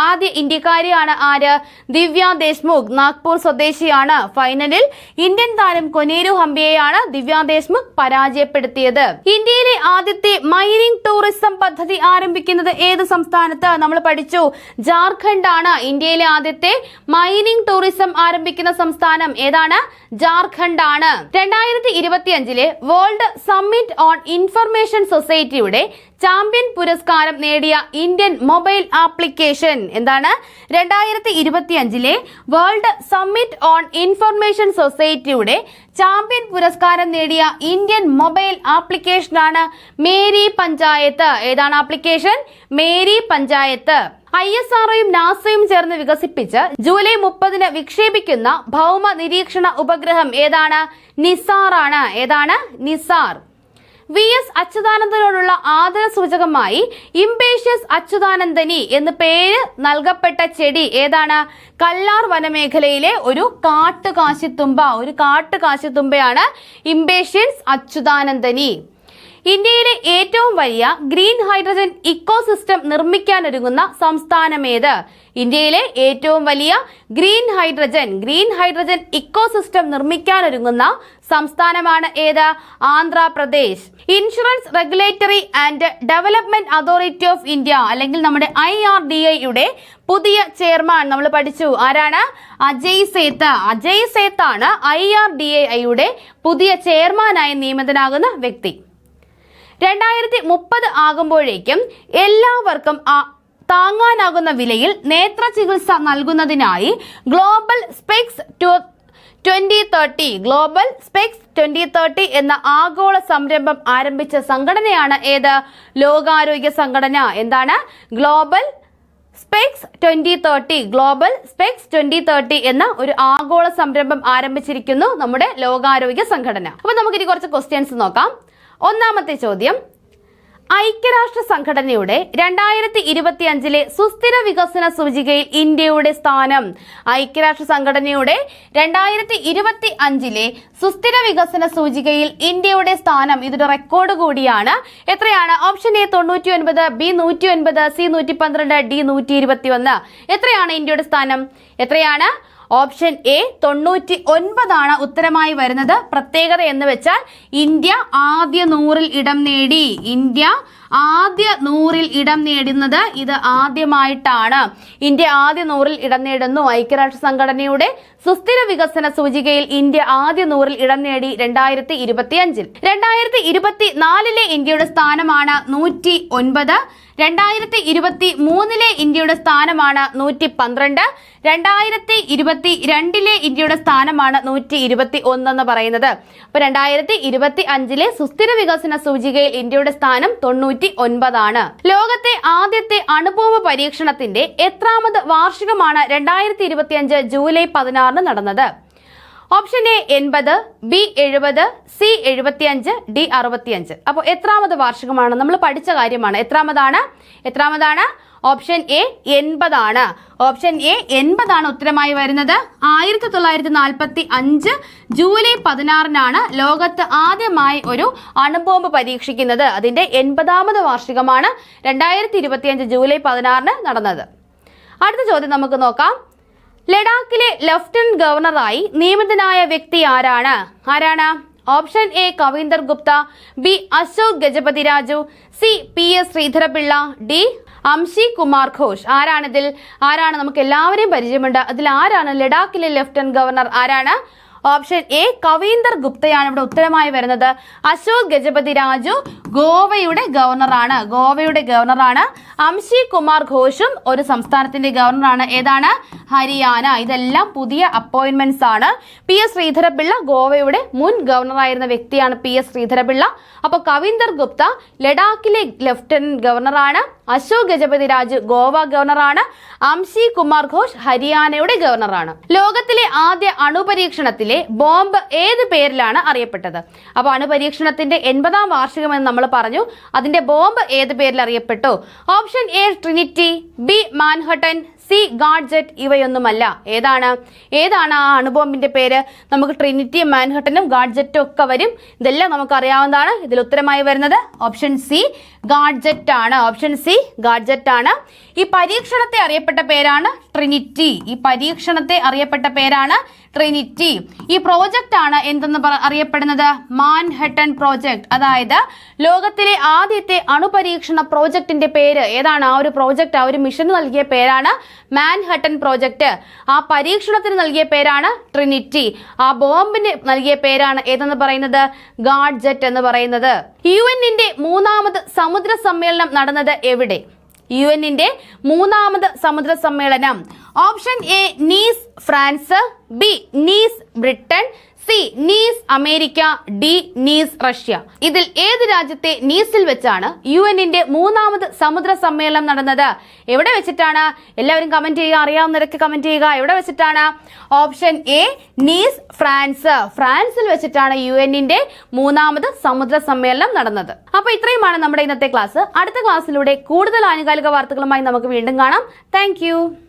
ആദ്യ ഇന്ത്യക്കാരിയാണ് ആര്? ദിവ്യ ദേശ്മുഖ്. നാഗ്പൂർ സ്വദേശിയാണ്. ഫൈനലിൽ ഇന്ത്യൻ താരം കൊനേരു ഹംപിയെയാണ് ദിവ്യ ദേശ്മുഖ് പരാജയപ്പെടുത്തിയത്. ഇന്ത്യയിലെ ആദ്യത്തെ മൈനിങ് ടൂറിസം പദ്ധതി ആരംഭിക്കുന്നത് ഏത് സംസ്ഥാനത്ത്? നമ്മൾ പഠിച്ചു. ജാർഖണ്ഡ് ആണ്. ഇന്ത്യയിലെ ആദ്യത്തെ മൈനിങ് ടൂറിസം ആരംഭിക്കുന്ന സംസ്ഥാനം ഏതാണ്? ജാർഖണ്ഡ് ആണ്. 2025-ലെ വേൾഡ് സമ്മിറ്റ് ഓൺ ഇൻഫർമേഷൻ സൊസൈറ്റിയുടെ ചാമ്പ്യൻ പുരസ്കാരം നേടിയ ഇന്ത്യൻ മൊബൈൽ ആപ്ലിക്കേഷൻ എന്താണ്? 2025-ലെ വേൾഡ് സമ്മിറ്റ് ഓൺ ഇൻഫർമേഷൻ സൊസൈറ്റിയുടെ ചാമ്പ്യൻ പുരസ്കാരം നേടിയ ഇന്ത്യൻ മൊബൈൽ ആപ്ലിക്കേഷനാണ് മേരി പഞ്ചായത്ത്. ഏതാണ് ആപ്ലിക്കേഷൻ? മേരി പഞ്ചായത്ത്. ISROയും നാസയും ചേർന്ന് വികസിപ്പിച്ച് ജൂലൈ 30-ന് വിക്ഷേപിക്കുന്ന ഭൗമ നിരീക്ഷണ ഉപഗ്രഹം ഏതാണ്? നിസാർ ആണ്. ഏതാണ്? നിസാർ. VS അച്യുതാനന്ദനോടുള്ള ആദര സൂചകമായി ഇംപേഷ്യസ് അച്യുതാനന്ദനി എന്ന് പേര് നൽകപ്പെട്ട ചെടി ഏതാണ്? കല്ലാർ വനമേഖലയിലെ ഒരു കാട്ടുകാശിത്തുമ്പയാണ് ഇംപേഷ്യസ് അച്യുതാനന്ദനി. ഇന്ത്യയിലെ ഏറ്റവും വലിയ ഗ്രീൻ ഹൈഡ്രജൻ ഇക്കോസിസ്റ്റം നിർമ്മിക്കാനൊരുങ്ങുന്ന സംസ്ഥാനമേത്? ഇന്ത്യയിലെ ഏറ്റവും വലിയ ഗ്രീൻ ഹൈഡ്രജൻ ഇക്കോസിസ്റ്റം നിർമ്മിക്കാനൊരുങ്ങുന്ന സംസ്ഥാനമാണ് ഏത്? Andhra Pradesh. Insurance regulatory and development authority of India അല്ലെങ്കിൽ നമ്മുടെ IRDAയുടെ പുതിയ ചെയർമാൻ നമ്മൾ പഠിച്ചു. ആരാണ്? അജയ് സേത്താണ് IRDAയുടെ പുതിയ ചെയർമാനായി നിയമിതനാകുന്ന വ്യക്തി. 2030 ആകുമ്പോഴേക്കും എല്ലാവർക്കും താങ്ങാനാകുന്ന വിലയിൽ നേത്ര ചികിത്സ നൽകുന്നതിനായി ഗ്ലോബൽ സ്പെക്സ് 2030 എന്ന ആഗോള സംരംഭം ആരംഭിച്ച സംഘടനയാണ് ഏത്? ലോകാരോഗ്യ സംഘടന. എന്താണ്? ഗ്ലോബൽ സ്പെക്സ് 2030 എന്ന ഒരു ആഗോള സംരംഭം ആരംഭിച്ചിരിക്കുന്നു നമ്മുടെ ലോകാരോഗ്യ സംഘടന. അപ്പൊ നമുക്കിനി കുറച്ച് ക്വസ്റ്റ്യൻസ് നോക്കാം. ഒന്നാമത്തെ ചോദ്യം, ഐക്യരാഷ്ട്ര സംഘടനയുടെ 2025 സുസ്ഥിര വികസന സൂചികയിൽ ഇന്ത്യയുടെ സ്ഥാനം. ഐക്യരാഷ്ട്ര സംഘടനയുടെ 2025 സുസ്ഥിര വികസന സൂചികയിൽ ഇന്ത്യയുടെ സ്ഥാനം ഇതൊരു റെക്കോർഡ് കൂടിയാണ്. എത്രയാണ്? Option A 99, B 109, C 112, D 121. എത്രയാണ് ഇന്ത്യയുടെ സ്ഥാനം? എത്രയാണ്? ഓപ്ഷൻ എ 99 ഉത്തരമായി വരുന്നത്. പ്രത്യേകത എന്ന് വെച്ചാൽ ഇന്ത്യ ആദ്യ 100-ൽ ഇടം നേടി. നേടുന്നത് ഇത് ആദ്യമായിട്ടാണ്. ഇന്ത്യ ആദ്യ 100-ൽ ഇടം നേടുന്നു. ഐക്യരാഷ്ട്ര സംഘടനയുടെ സുസ്ഥിര വികസന സൂചികയിൽ ഇന്ത്യ ആദ്യ 100-ൽ ഇടം നേടി 2025. 2024 ഇന്ത്യയുടെ സ്ഥാനമാണ് 109. 2023 ഇന്ത്യയുടെ സ്ഥാനമാണ് 112. 2022 ഇന്ത്യയുടെ സ്ഥാനമാണ് 121 എന്ന് പറയുന്നത്. അപ്പൊ 2025 സുസ്ഥിര വികസന സൂചികയിൽ ഇന്ത്യയുടെ സ്ഥാനം 99. ലോകത്തെ ആദ്യത്തെ അണുബോംബ് പരീക്ഷണത്തിന്റെ എത്രാമത് വാർഷികമാണ് 2025 ജൂലൈ 16 നടന്നത്? Option A 80, B 70, C 75, D 65. അപ്പോൾ എത്രാമത് വാർഷികമാണ്? നമ്മൾ പഠിച്ച കാര്യമാണ്. എത്രാമതാണ്? Option A 80. ഓപ്ഷൻ എ 80 ഉത്തരമായി വരുന്നത്. 1945 ജൂലൈ 16 ലോകത്ത് ആദ്യമായി ഒരു അണുബോംബ് പരീക്ഷിക്കുന്നത്. അതിന്റെ 80ാമത് വാർഷികമാണ് 2025 ജൂലൈ 16 നടന്നത്. അടുത്ത ചോദ്യം നമുക്ക് നോക്കാം. ലഡാക്കിലെ ലഫ്റ്റനന്റ് ഗവർണറായി നിയമിതനായ വ്യക്തി ആരാണ്? Option A Kavinder Gupta, B Ashok Gajapathi Raju, C PS Sreedharan Pillai, D Amshi Kumar Ghosh. ആരാണ് നമുക്ക് എല്ലാവരെയും പരിചയമുണ്ട്. അതിൽ ആരാണ് ലഡാക്കിലെ lieutenant governor? Option A Kavinder ഗുപ്തയാണ് ഇവിടെ ഉത്തരമായി വരുന്നത്. അശോക് ഗജപതി രാജു ഗോവയുടെ ഗവർണറാണ്. അംശി കുമാർ ഘോഷും ഒരു സംസ്ഥാനത്തിന്റെ ഗവർണറാണ്. ഏതാണ്? ഹരിയാന. ഇതെല്ലാം പുതിയ അപ്പോയിന്റ്മെന്റ്സ് ആണ്. PS ശ്രീധരപിള്ള ഗോവയുടെ മുൻ ഗവർണറായിരുന്ന വ്യക്തിയാണ് PS ശ്രീധരപിള്ള. അപ്പോൾ കവീന്ദർ ഗുപ്ത ലഡാക്കിലെ ലഫ്റ്റനന്റ് ഗവർണറാണ്. അശോക് ഗജപതി രാജു ഗോവ ഗവർണറാണ്. അംശി കുമാർ ഘോഷ് ഹരിയാനയുടെ ഗവർണറാണ്. ലോകത്തിലെ ആദ്യ അണുപരീക്ഷണത്തിലെ ബോംബ് ഏത് പേരിലാണ് അറിയപ്പെട്ടത്? അപ്പോൾ അണുപരീക്ഷണത്തിന്റെ 80ാം വാർഷികം എന്ന് നമ്മൾ പറഞ്ഞു. അതിന്റെ ബോംബ് ഏത് പേരിൽ അറിയപ്പെട്ടു? Option A Trinity, B Manhattan, C gadget. ഇവയൊന്നുമല്ല. ഏതാണ് ആ അണുബോംബിന്റെ പേര്? നമുക്ക് ട്രിനിറ്റിയും മാൻഹട്ടനും ഗാഡ്ജറ്റും ഒക്കെ വരും. ഇതെല്ലാം നമുക്ക് അറിയാവുന്നതാണ്. ഇതിൽ ഉത്തരമായി വരുന്നത് ഓപ്ഷൻ സി ഗാഡ്ജറ്റ് ആണ്. ഈ പരീക്ഷണത്തെ അറിയപ്പെട്ട പേരാണ് ട്രിനിറ്റി. ഈ പ്രോജക്റ്റ് ആണ് എന്തെന്ന് അറിയപ്പെടുന്നത്? Manhattan project. അതായത് ലോകത്തിലെ ആദ്യത്തെ അണുപരീക്ഷണ പ്രോജക്റ്റിന്റെ പേര് ഏതാണ്? ആ ഒരു പ്രോജക്റ്റ്, ആ ഒരു മിഷന് നൽകിയ പേരാണ് മാൻഹട്ടൻ പ്രോജക്റ്റ്. ആ പരീക്ഷണത്തിന് നൽകിയ പേരാണ് ട്രിനിറ്റി. ആ ബോംബിന് നൽകിയ പേരാണ് ഏതെന്ന് പറയുന്നത്? ഗാഡ്ജറ്റ് എന്ന് പറയുന്നത്. UN-ന്റെ 3ാമത് സമുദ്ര സമ്മേളനം നടന്നത് എവിടെ? UN-ന്റെ 3ാമത് സമുദ്ര സമ്മേളനം. Option A Nice France, B Nice Britain, C Nice America, D Nice Russia. ഇതിൽ ഏത് രാജ്യത്തെ നീസിൽ വെച്ചാണ് UN-ന്റെ 3ാമത് സമുദ്ര സമ്മേളനം നടന്നത്? എവിടെ വെച്ചിട്ടാണ്? എല്ലാവരും കമന്റ് ചെയ്യുക. അറിയാവുന്നവരൊക്കെ കമന്റ് ചെയ്യുക. എവിടെ വെച്ചിട്ടാണ്? ഓപ്ഷൻ എ നീസ് ഫ്രാൻസിൽ വെച്ചിട്ടാണ് UN-ന്റെ 3ാമത് സമുദ്ര സമ്മേളനം നടന്നത്. അപ്പോൾ ഇത്രയുമാണ് നമ്മുടെ ഇന്നത്തെ ക്ലാസ്. അടുത്ത ക്ലാസ്സിലൂടെ കൂടുതൽ ആനുകാലിക വാർത്തകളുമായി നമുക്ക് വീണ്ടും കാണാം. താങ്ക്